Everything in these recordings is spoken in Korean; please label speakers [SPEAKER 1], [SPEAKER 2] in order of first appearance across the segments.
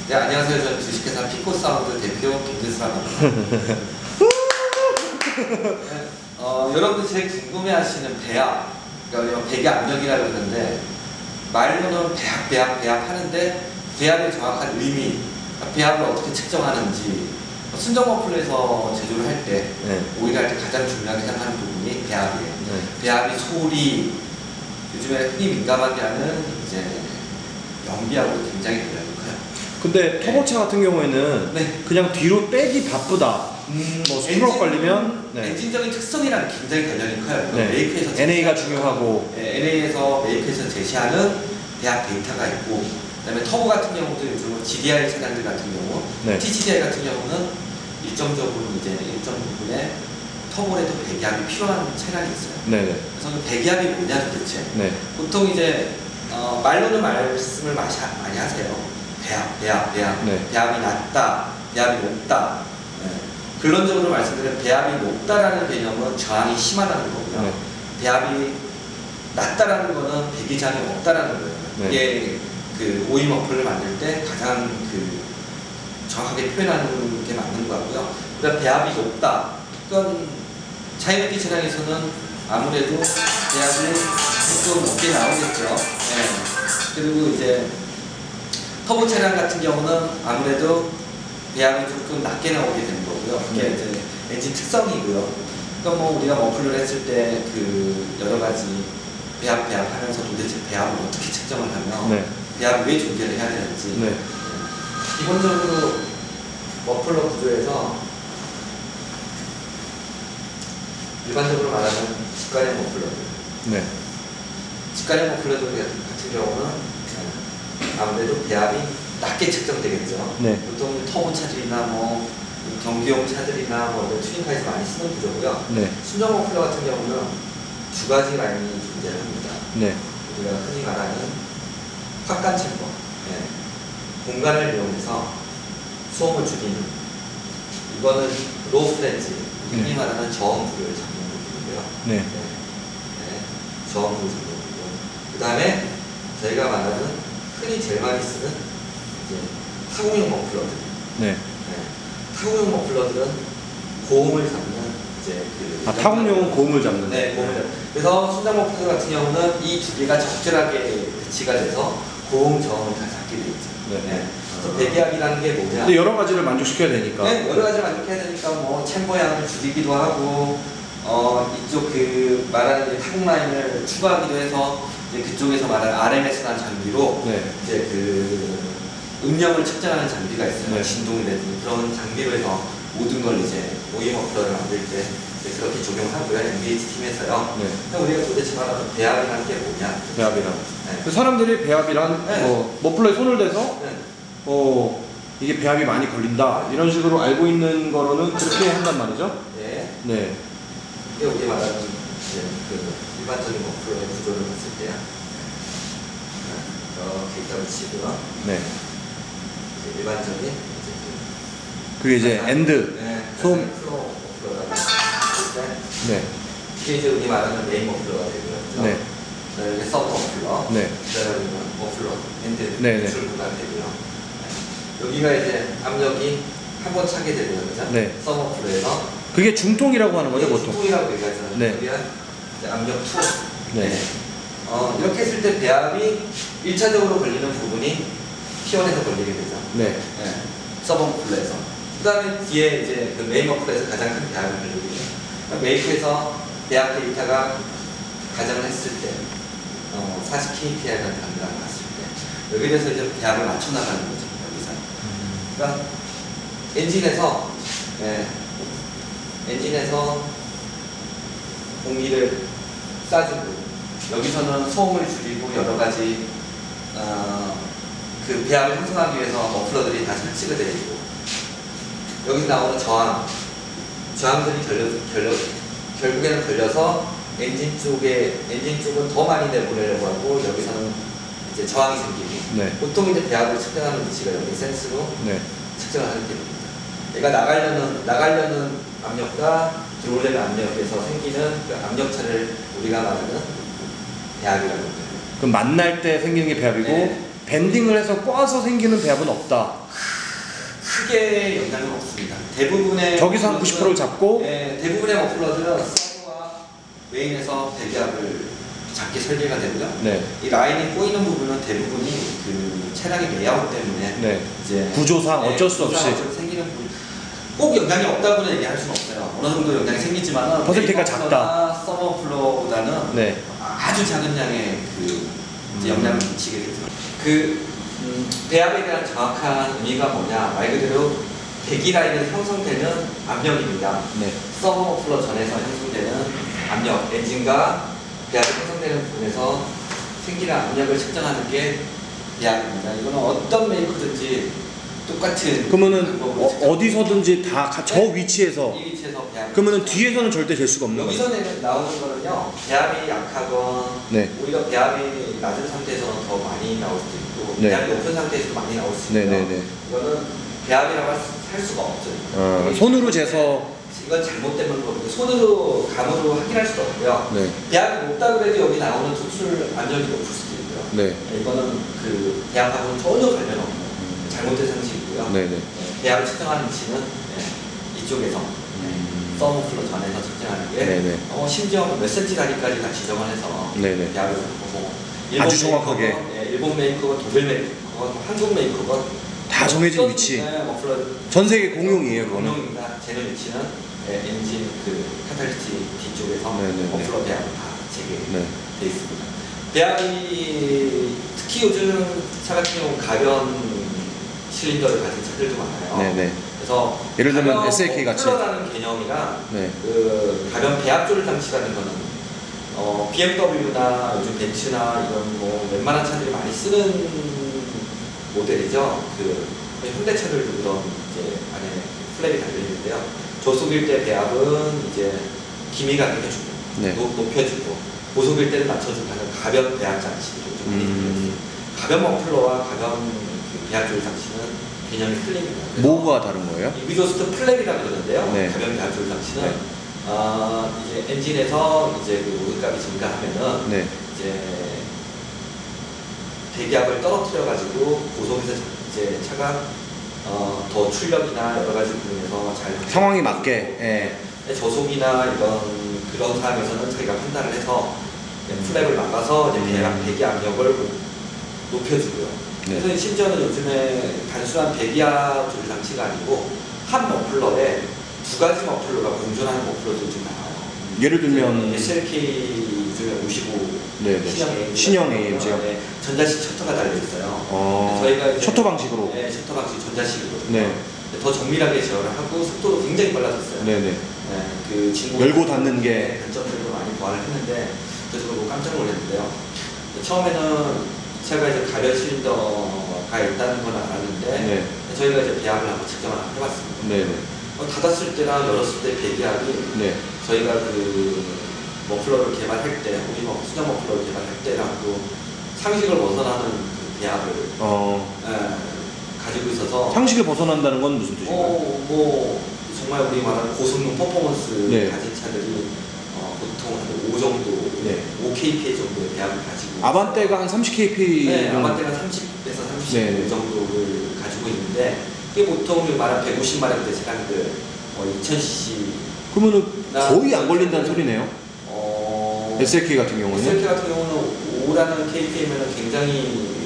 [SPEAKER 1] 네, 안녕하세요. 저는 주식회사 피코사운드 대표 김진수라고 합니다. 네, 여러분들 제일 궁금해하시는 배합, 그러니까 배기 압력이라고 그러는데 말로는 배합 하는데 배합의 정확한 의미, 배합을 어떻게 측정하는지 순정 머플러에서 제조를 할 때 오일을 할 때 가장 중요하게 생각하는 부분이 배합이에요. 배합이 소리, 요즘에 흔히 민감하게 하는 이제 연비하고 굉장히 관련이 커요.
[SPEAKER 2] 근데 터보차 같은 경우에는 그냥 뒤로 빼기 바쁘다. 뭐 스트로크 걸리면
[SPEAKER 1] 엔진적인 특성이랑 굉장히 관련이 커요. 메이크에서
[SPEAKER 2] NA가 중요하고
[SPEAKER 1] NA에서 메이크에서 제시하는 배합 데이터가 있고, 그다음에 터보 같은 경우도 요즘은 GDI 차량들 같은 경우, TGDI 같은 경우는 일정 부분에 터보에도 배기압이 필요한 차량이 있어요. 그래서 그 배기압이 뭐냐 도대체? 보통 이제 말로는 말씀을 많이 하세요. 배합이 낮다, 배합이 높다. 근론적으로 말씀드리면 배합이 높다라는 개념은 저항이 심하다는 거고요. 배합이 낮다라는 거는 배기장이 없다라는 거예요. 이게 그 오일 머플을 만들 때 가장 정확하게 표현하는 게 맞는 것 같고요. 그다음 배합이 높다. 그건 자유롭게 차량에서는 아무래도 배합이 조금 높게 나오겠죠. 그리고 이제 터보 차량 같은 경우는 아무래도 배합이 조금 낮게 나오게 되는 거고요. 그게 이제 엔진 특성이고요. 그러니까 뭐 우리가 머플러를 했을 때 여러 가지 배합 하면서 도대체 배합을 어떻게 측정을 하며 배합을 왜 존재를 해야 되는지 기본적으로 머플러 구조에서 일반적으로 말하는 직관형 머플러들 직관형 머플러들 같은 경우는 아무래도 배합이 낮게 측정되겠죠. 보통 터보 차들이나 뭐 경기용 차들이나 뭐 튜닝카에서 많이 쓰는 구조고요. 순정 머플러 같은 경우는 두 가지 라인이 존재를 합니다. 우리가 흔히 말하는 확간 챔버, 공간을 이용해서 소음을 줄이는, 이거는 로우 플랜지, 흔히 말하는 저음부를 잡는 부분이고요. 저음부를 잡는 부분. 그 다음에 저희가 말하는 흔히 제일 많이 쓰는 이제 타공용 머플러들. 타공용 머플러들은 고음을 잡는 이제
[SPEAKER 2] 타공용은 고음을 잡는.
[SPEAKER 1] 고음을 잡는. 그래서 순정 머플러 같은 경우는 이 두 개가 적절하게 배치가 돼서 고음, 저음을 다 잡게 돼 있죠. 그래서 배기압이라는 게 뭐냐?
[SPEAKER 2] 근데 여러 가지를 만족시켜야 되니까.
[SPEAKER 1] 여러 가지를 만족해야 되니까 뭐 챔버 양을 줄이기도 하고, 이쪽 말하는 타공 라인을 추가하기도 해서 이제 그쪽에서 말하는 RMS라는 장비로 이제 음량을 측정하는 장비가 있어요. 진동이 되는 그런 장비로 해서 모든 걸 이제 오일 머플러를 만들 때 그렇게 적용하고요. MBH 팀에서요. 우리가 도대체 말하는 배합이라는 게 뭐냐?
[SPEAKER 2] 배합이란. 사람들이 배합이란 머플러에 손을 대서 이게 배합이 많이 걸린다 이런 식으로 알고 있는 거로는 그렇게 한단 말이죠.
[SPEAKER 1] 이게 우리 말하는 이제 일반적인 머플러의 구조를 봤을 때야. 이렇게 있다고 치고요. 일반적인
[SPEAKER 2] 그게 이제 엔드 소음
[SPEAKER 1] 머플러라고 했을 때 이게 이제 우리 말하는 메인 머플러가 되고요. 여기 서브 머플러, 머플러, 엔드 출구가 되고요. 여기가 이제 압력이 한 번 차게 되고요. 그죠? 서브 머플러에서
[SPEAKER 2] 그게 중통이라고 하는 거죠, 보통?
[SPEAKER 1] 중통이라고 얘기하잖아요. 여기가 이제 압력 투. 이렇게 했을 때 배합이 1차적으로 걸리는 부분이 P1에서 걸리게 되죠. 서브 머플러에서. 그 다음에 뒤에 이제 메인 머플러에서 가장 큰 배합이 걸리게 돼요. 메이크에서 배합 데이터가 가정을 했을 때 40kpI가 단위가 나왔을 때 여기에 대해서 이제 배합을 맞춰 나가는 거죠. 여기서. 그러니까 엔진에서 공기를 쏴주고, 여기서는 소음을 줄이고 여러 가지 그 배합을 형성하기 위해서 머플러들이 다 설치가 되어 있고, 여기서 나오는 저항들이 결국에는 걸려서 엔진 쪽은 더 많이 내보내려고 하고, 여기서는 이제 저항이 생기고, 보통 이제 배합을 측정하는 위치가 여기 센스로 측정을 하게 됩니다. 얘가 나가려는 압력과 들어오려는 압력에서 생기는 그 압력차를 우리가 말하는 배합이라고 합니다.
[SPEAKER 2] 그럼 만날 때 생기는 게 배합이고 밴딩을 해서 꽈서 생기는 배합은 없다.
[SPEAKER 1] 크게 영향은 없습니다. 대부분의
[SPEAKER 2] 저기서 한 90%를 잡고
[SPEAKER 1] 대부분의 머플러들은 서브와 메인에서 배기압을 작게 설계가 되고요.
[SPEAKER 2] 네.
[SPEAKER 1] 이 라인이 꼬이는 부분은 대부분이 그 차량의 레이아웃 때문에
[SPEAKER 2] 네.
[SPEAKER 1] 이제
[SPEAKER 2] 구조상 어쩔 수 없이
[SPEAKER 1] 생기는 부분. 꼭 영향이 없다고는 얘기할 수는 없어요. 어느 정도 영향이 생기지만은
[SPEAKER 2] 퍼센트가 작다.
[SPEAKER 1] 서머 플로보다는
[SPEAKER 2] 네.
[SPEAKER 1] 아주 작은 양의 그 이제 영향을 미치게 되죠. 그 배합에 대한 정확한 의미가 뭐냐? 말 그대로 배기 라인에서 형성되는 압력입니다.
[SPEAKER 2] 네.
[SPEAKER 1] 서머 플로 전에서 형성되는 압력, 엔진과 배합이 형성되는 부분에서 생기는 압력을 측정하는 게 배합입니다. 이거는 어떤 메이커든지 똑같은
[SPEAKER 2] 그러면은 어디서든지 다 저 위치에서
[SPEAKER 1] 이 위치에서 배합.
[SPEAKER 2] 그러면은 뒤에서는 절대 될 수가 없는 거예요.
[SPEAKER 1] 여기서 나오는 거는요, 배합이 약하건
[SPEAKER 2] 네.
[SPEAKER 1] 오히려 배합이 낮은 상태에서는 더 많이 나올 수도 있고
[SPEAKER 2] 네.
[SPEAKER 1] 배합이 높은 상태에서도 많이 나올 수 있고요.
[SPEAKER 2] 네네네.
[SPEAKER 1] 이거는 배합이라고 할 수가 없죠.
[SPEAKER 2] 손으로 재서
[SPEAKER 1] 이건 잘못된 거고 손으로 감으로 확인할 수도 없고요.
[SPEAKER 2] 네.
[SPEAKER 1] 배합이 높다 그래도 여기 나오는 투출 압력이 높을 수도 있고요.
[SPEAKER 2] 네.
[SPEAKER 1] 이거는 그 배합하고는 전혀 관련 없는 잘못된 상식이고요.
[SPEAKER 2] 네네.
[SPEAKER 1] 배합을 측정하는 위치는 이쪽에서 서머 플로 전에서 측정하는 게
[SPEAKER 2] 네네.
[SPEAKER 1] 심지어 몇 센치 단위까지 다 지정을 해서
[SPEAKER 2] 네네.
[SPEAKER 1] 배합을 보고
[SPEAKER 2] 아주 정확하게.
[SPEAKER 1] 일본 메이커건 독일 메이커건 한국 메이커건
[SPEAKER 2] 다 정해진 위치. 전 세계 공용이에요, 그거는.
[SPEAKER 1] 공용입니다. 쟤는 위치는 엔진 그 카탈리티 뒤쪽에서
[SPEAKER 2] 네네네.
[SPEAKER 1] 머플러 배합이 다 재개돼
[SPEAKER 2] 네.
[SPEAKER 1] 있습니다. 배합이 특히 요즘 차 같은 경우 가변 실린더를 가진 차들도 많아요.
[SPEAKER 2] 네네.
[SPEAKER 1] 그래서
[SPEAKER 2] 예를 들면
[SPEAKER 1] 가변
[SPEAKER 2] SLK 같이.
[SPEAKER 1] 머플러라는 개념이랑
[SPEAKER 2] 네.
[SPEAKER 1] 그 가변 배합 조절 장치라는 거는 BMW나 요즘 벤츠나 이런 뭐 웬만한 차들이 많이 쓰는 모델이죠. 그 현대차들도 그런 이제 안에 플랩이 달려 있는데요. 저속일 때 배합은 이제 기미가 높여주고,
[SPEAKER 2] 네.
[SPEAKER 1] 높여주고, 고속일 때는 낮춰주고 하는 가변 배합 장치들이 좀 많이 들려 있어요. 가변 머플러와 가변 그 배합 조절 장치는 개념이 틀립니다.
[SPEAKER 2] 뭐가 다른 거예요?
[SPEAKER 1] 위조스트 플랩이라고 그러는데요.
[SPEAKER 2] 네.
[SPEAKER 1] 가변 배합 조절 장치는
[SPEAKER 2] 네.
[SPEAKER 1] 이제 엔진에서 이제 그 오일값이 증가하면은
[SPEAKER 2] 네.
[SPEAKER 1] 이제 배기압을 떨어뜨려 가지고 고속에서 이제 차가 더 출력이나 여러 가지 부분에서 잘
[SPEAKER 2] 상황에 맞게. 예.
[SPEAKER 1] 저속이나 이런 그런 상황에서는 자기가 판단을 해서 플랩을 막아서 이제 배기 압력을 높여주고요.
[SPEAKER 2] 네.
[SPEAKER 1] 그래서 심지어는 요즘에 단순한 배기압 조절 장치가 아니고 한 머플러에 두 가지 머플러가 공존하는 머플러도 좀 나와요.
[SPEAKER 2] 예를 들면
[SPEAKER 1] SLK 중에 55
[SPEAKER 2] 네네. 신형 AMG요.
[SPEAKER 1] 네, 전자식 셔터가 달려 있어요. 저희가 이제
[SPEAKER 2] 셔터 방식으로.
[SPEAKER 1] 네, 셔터 방식 전자식으로든요.
[SPEAKER 2] 네.
[SPEAKER 1] 더 정밀하게 제어를 하고 속도도 굉장히 빨라졌어요.
[SPEAKER 2] 네네.
[SPEAKER 1] 네, 그
[SPEAKER 2] 열고 닫는 게
[SPEAKER 1] 단점들도 많이 보완을 했는데 그래서 보고 깜짝 놀랐는데요. 처음에는 제가 이제 가변 실린더가 있다는 건 알았는데
[SPEAKER 2] 네.
[SPEAKER 1] 저희가 이제 배합을 한번 측정을 해봤습니다.
[SPEAKER 2] 네네.
[SPEAKER 1] 닫았을 때랑 열었을 때 배기압이
[SPEAKER 2] 네.
[SPEAKER 1] 저희가 그 머플러를 개발할 때, 우리 수정 머플러를 개발할 때랑도 상식을 벗어나는 그 배합을 가지고 있어서
[SPEAKER 2] 상식을 벗어난다는 건 무슨 뜻인가요?
[SPEAKER 1] 뭐 정말 우리 말하는 고성능 퍼포먼스
[SPEAKER 2] 네.
[SPEAKER 1] 가진 차들이 보통 한 5 정도,
[SPEAKER 2] 네.
[SPEAKER 1] 5kpa 정도의 배합을 가지고
[SPEAKER 2] 아반떼가 한 30kp
[SPEAKER 1] 네, 아반떼가 30에서 35
[SPEAKER 2] 네네.
[SPEAKER 1] 정도를 가지고 있는데 그게 보통 우리 말하는 150마력대 차량들 2000cc
[SPEAKER 2] 그러면은 거의 안 걸린다는 소리네요. SLK 같은 경우는
[SPEAKER 1] SLK 같은 경우는 5라는 kpm은 굉장히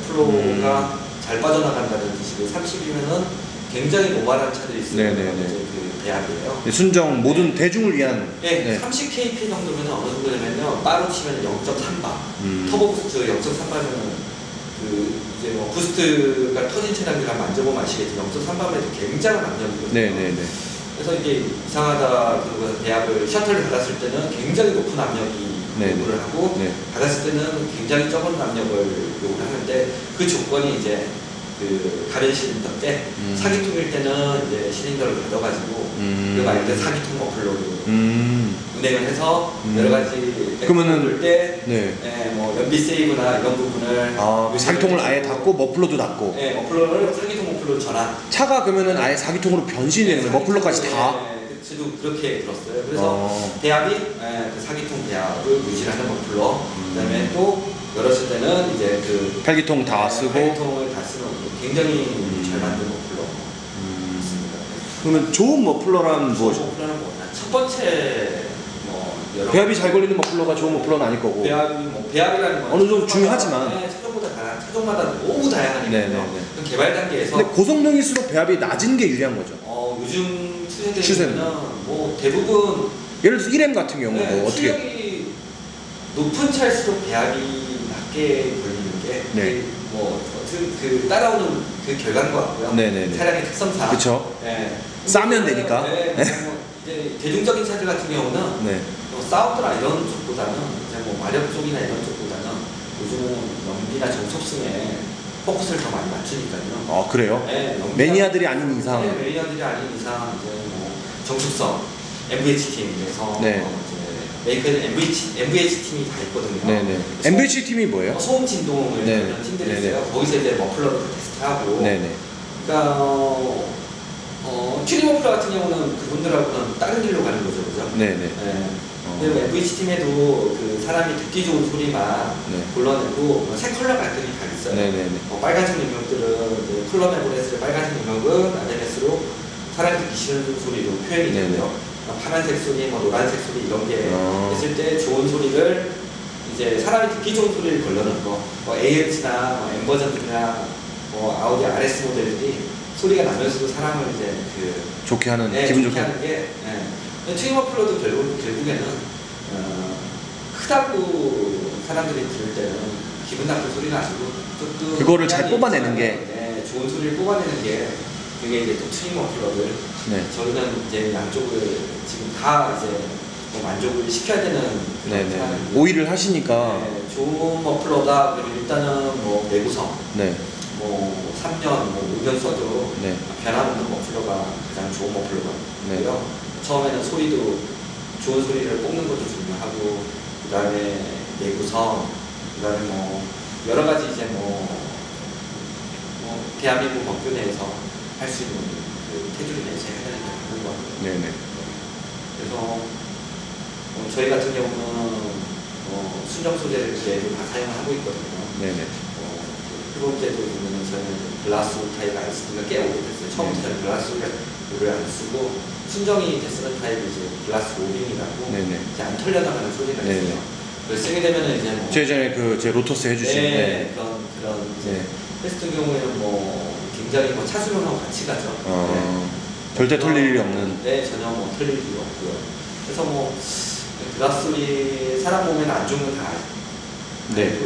[SPEAKER 1] 플로우가 잘 빠져나간다는 뜻이고 30이면은 굉장히 노멀한 차들이 있으면
[SPEAKER 2] 네네네.
[SPEAKER 1] 이제 그 배합이에요.
[SPEAKER 2] 순정 모든 대중을 위한.
[SPEAKER 1] 네, 30kp 정도면 어느 정도 되면요. 빠로 치면 0.3바. 터보 부스트 0.3바면은 그 이제 뭐 부스트가 터진 차량들을 만져보면 아시겠지만 0.3바면 굉장한 압력이거든요.
[SPEAKER 2] 네네네.
[SPEAKER 1] 그래서 이게 이상하다 그 배합을 셔터를 닫았을 때는 굉장히 높은 압력이 요구를 하고 닫았을 때는 굉장히 적은 압력을 요구를 하는데 그 조건이 이제 그 가변 실린더 때 사기통일 때는 이제 실린더를 닫아가지고 그 만약 때 사기통 머플러로 운행을 해서 여러 가지
[SPEAKER 2] 그러면은
[SPEAKER 1] 때
[SPEAKER 2] 네.
[SPEAKER 1] 뭐 연비 세이브나 이런 부분을
[SPEAKER 2] 사기통을 아예 닫고 머플러도 닫고.
[SPEAKER 1] 네, 머플러를 사기통 머플러로 전환.
[SPEAKER 2] 차가 그러면은 아예 사기통으로 변신되는 거예요. 머플러까지 다.
[SPEAKER 1] 저도 그렇게 들었어요. 그래서 배합이 그 사기통 배합을 유지하는 머플러, 그다음에 또 열었을 때는 이제 그
[SPEAKER 2] 팔기통 다 쓰고.
[SPEAKER 1] 팔기통을 다 쓰는 굉장히 잘 만든 머플러 있습니다.
[SPEAKER 2] 그러면 좋은 머플러란
[SPEAKER 1] 좋은
[SPEAKER 2] 무엇이죠?
[SPEAKER 1] 머플러는 뭐냐? 첫 번째 여러
[SPEAKER 2] 배합이 잘 걸리는 머플러가 좋은 머플러는 아닐 거고.
[SPEAKER 1] 배합이라는 건
[SPEAKER 2] 어느 정도 중요하지만.
[SPEAKER 1] 차종마다 너무 다양하니까요. 개발 단계에서.
[SPEAKER 2] 근데 고성능일수록 배합이 낮은 게 유리한 거죠.
[SPEAKER 1] 요즘 추세대로는 뭐 대부분
[SPEAKER 2] 예를 들어서 1M 같은 경우도 어떻게?
[SPEAKER 1] 출력이 높은 차일수록 배합이 낮게 걸리는 게
[SPEAKER 2] 네.
[SPEAKER 1] 그 따라오는 그 결과인 것 같고요.
[SPEAKER 2] 네네네.
[SPEAKER 1] 차량의 특성상.
[SPEAKER 2] 그렇죠.
[SPEAKER 1] 네.
[SPEAKER 2] 싸면 되니까.
[SPEAKER 1] 이제 대중적인 차들 같은 경우는
[SPEAKER 2] 네.
[SPEAKER 1] 사운드나 이런 쪽보다는 이제 뭐 마력 쪽이나 이런 쪽보다는 요즘은 연비나 정속성에 포커스를 더 많이 맞추니까요.
[SPEAKER 2] 그래요?
[SPEAKER 1] 네,
[SPEAKER 2] 매니아들이 아닌 이상.
[SPEAKER 1] 네, 매니아들이 아닌 이상 이제 뭐 정숙성, MVH 팀에서
[SPEAKER 2] 네.
[SPEAKER 1] 메이커는 MVH 팀이 다 있거든요.
[SPEAKER 2] 네네. MVH 팀이 뭐예요?
[SPEAKER 1] 소음 진동을
[SPEAKER 2] 네.
[SPEAKER 1] 하는 팀들이
[SPEAKER 2] 네네.
[SPEAKER 1] 있어요. 거기서 이제 머플러를 테스트하고.
[SPEAKER 2] 네네.
[SPEAKER 1] 그러니까 튜닝 머플러 같은 경우는 그분들하고는 다른 길로 가는 거죠, 그죠?
[SPEAKER 2] 네네.
[SPEAKER 1] 네. 그리고 MVH 팀에도 그 사람이 듣기 좋은 소리만
[SPEAKER 2] 네.
[SPEAKER 1] 골라내고 세 컬러 갈등이 다 있어요.
[SPEAKER 2] 네네네.
[SPEAKER 1] 빨간색 영역들은 컬러 메보레스의 빨간색 영역은 RMS로 사람이 듣기 싫은 소리로 표현이
[SPEAKER 2] 네네.
[SPEAKER 1] 되고요. 파란색 소리, 노란색 소리 이런 게 있을 때 좋은 소리를 이제 사람이 듣기 좋은 소리를 걸러놓은 거, AMC나 엠버전이나 아우디 RS 모델들이 소리가 나면서도 사람을 이제
[SPEAKER 2] 좋게 하는, 기분 좋게
[SPEAKER 1] 하는 게. 튜닝 머플러도 결국에는 크다고 사람들이 들을 때는 기분 나쁜 소리가 아니고 조금
[SPEAKER 2] 그거를 잘 뽑아내는 게
[SPEAKER 1] 좋은 소리를 뽑아내는 게 그게 이제 또 튜닝 머플러들.
[SPEAKER 2] 네.
[SPEAKER 1] 저희는 이제 양쪽을 지금 다 이제 만족을 시켜야 되는
[SPEAKER 2] 네네. 오일을 하시니까.
[SPEAKER 1] 네, 좋은 머플러다. 그리고 일단은 뭐 내구성.
[SPEAKER 2] 네.
[SPEAKER 1] 3년, 5년 써도
[SPEAKER 2] 네.
[SPEAKER 1] 변함없는 머플러가 가장 좋은 머플러고요.
[SPEAKER 2] 네.
[SPEAKER 1] 처음에는 소리도 좋은 소리를 뽑는 것도 중요하고, 그 다음에 내구성, 그 다음에 여러 가지 이제 대한민국 법규 내에서 할 수 있는 그 테두리 내에서 해야 되는 게 많은 것 같아요.
[SPEAKER 2] 네네.
[SPEAKER 1] 그래서 저희 같은 경우는 순정 소재를 그대로 다 사용을 하고 있거든요.
[SPEAKER 2] 네네.
[SPEAKER 1] 두 번째도 보면은 저희는 글라스 타입 안 쓰기가 꽤 오래됐어요. 처음부터 저는 글라스를 안 쓰고 순정이 쓰는 타입이 이제 글라스 로딩이라고 이제 안 털려나가는 소리가 있어요. 그걸 쓰게 되면은 이제
[SPEAKER 2] 제 예전에 제 로터스 해주신
[SPEAKER 1] 네, 그런 이제 테스트 경우에는 굉장히 차수명하고 같이 가죠.
[SPEAKER 2] 절대 털릴 일이 없는.
[SPEAKER 1] 네, 전혀 털릴 일이 없고요. 그래서 글라스 소리 사람 몸에는 안 좋은 건 다
[SPEAKER 2] 네.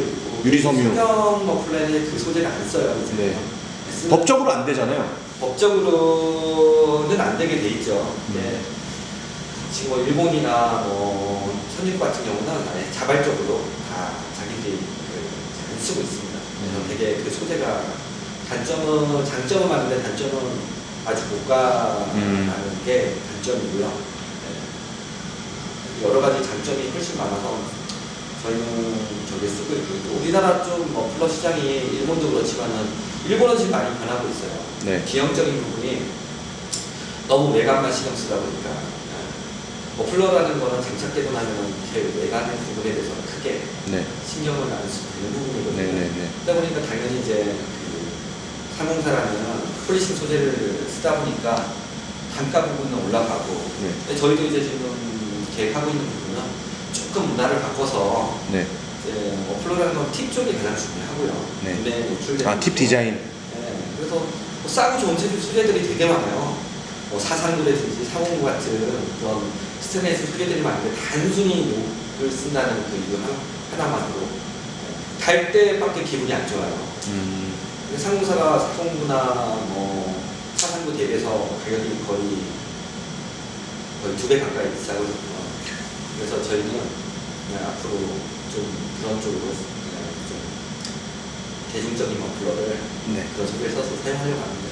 [SPEAKER 2] 유리섬유.
[SPEAKER 1] 순정 머플러에 그 소재를 안 써요. 이제.
[SPEAKER 2] 네. 법적으로 안 되잖아요.
[SPEAKER 1] 법적으로는 안 되게 돼 있죠. 네. 지금 일본이나 선진국 같은 경우는 아예 자발적으로 다 자기들이 안 쓰고 있습니다. 그래서 되게 그 소재가 장점은 많은데 단점은 아주 못 가는 게 단점이고요. 네. 여러 가지 장점이 훨씬 많아서 저희는 저게 쓰고 있고, 우리나라 좀 머플러 시장이 일본도 그렇지만은 일본은 지금 많이 변하고 있어요.
[SPEAKER 2] 네.
[SPEAKER 1] 기형적인 부분이 너무 외관만 신경 쓰다 보니까 머플러라는 거는 장착되고 나면은 그 외관의 부분에 대해서 크게 신경을 안 쓰고 되는 부분이거든요. 그러다 보니까 당연히 이제 상공사라면 폴리싱 소재를 쓰다 보니까 단가 부분은 올라가고, 근데 저희도 이제 지금 계획하고 있는 부분은 조금 문화를 바꿔서 이제 머플러라는 건 팁 쪽이 가장 중요하고요. 근데 노출되는
[SPEAKER 2] 팁 디자인.
[SPEAKER 1] 네. 그래서 싸고 좋은 소재들이 되게 많아요. 439라든지 409 같은 그런 스테인리스 소재들이 많은데 단순히 녹을 쓴다는 그 이유 하나만으로 달 때밖에 기분이 안 좋아요. 상공사가 409나 439 대비해서 가격이 거의 2배 가까이 비싸거든요. 그래서 저희는 앞으로 좀 그런 쪽으로 좀 대중적인 머플러를 그런 소재를 써서 사용하려고 합니다.